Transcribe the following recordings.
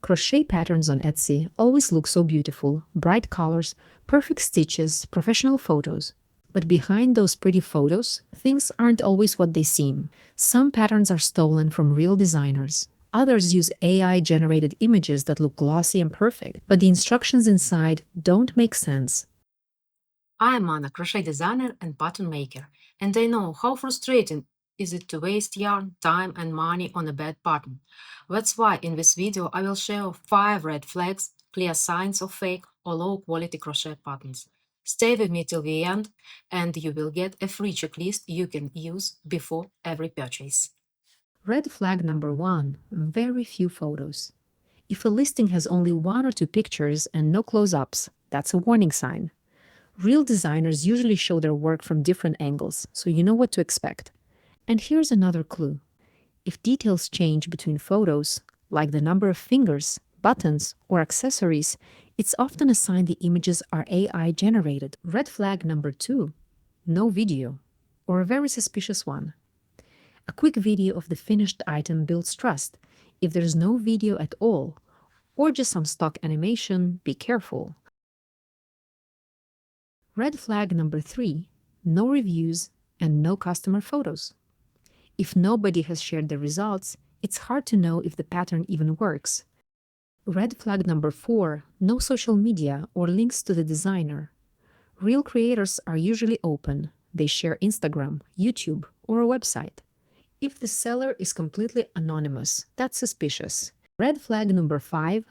Crochet patterns on Etsy always look so beautiful, bright colors, perfect stitches, professional photos. But behind those pretty photos, things aren't always what they seem. Some patterns are stolen from real designers. Others use AI-generated images that look glossy and perfect, but the instructions inside don't make sense. I'm Anna, crochet designer and pattern maker, and I know how frustrating is it to waste yarn, time, and money on a bad pattern. That's why in this video I will share 5 red flags, clear signs of fake or low quality crochet patterns. Stay with me till the end, and you will get a free checklist you can use before every purchase. Red flag number 1, very few photos. If a listing has only 1 or 2 pictures and no close-ups, that's a warning sign. Real designers usually show their work from different angles, so you know what to expect. And here's another clue. If details change between photos, like the number of fingers, buttons, or accessories, it's often a sign the images are AI generated. Red flag number 2, no video, or a very suspicious one. A quick video of the finished item builds trust. If there's no video at all, or just some stock animation, be careful. Red flag number 3, no reviews and no customer photos. If nobody has shared the results, it's hard to know if the pattern even works. Red flag number 4, no social media or links to the designer. Real creators are usually open. They share Instagram, YouTube, or a website. If the seller is completely anonymous, that's suspicious. Red flag number 5,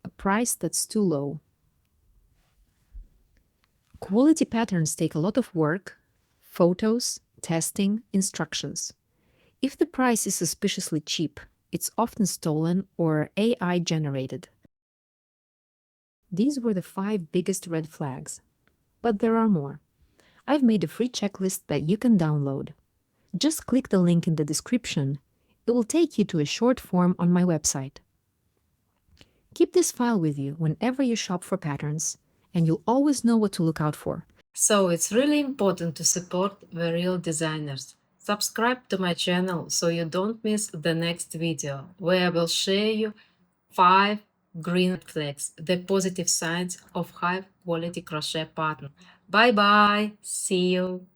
a price that's too low. Quality patterns take a lot of work, photos, testing, instructions. If the price is suspiciously cheap, it's often stolen or AI generated. These were the 5 biggest red flags, but there are more. I've made a free checklist that you can download. Just click the link in the description. It will take you to a short form on my website. Keep this file with you whenever you shop for patterns, and you'll always know what to look out for. So it's really important to support the real designers. Subscribe to my channel so you don't miss the next video where I will share you 5 green flags, the positive signs of high quality crochet pattern. Bye bye. See you.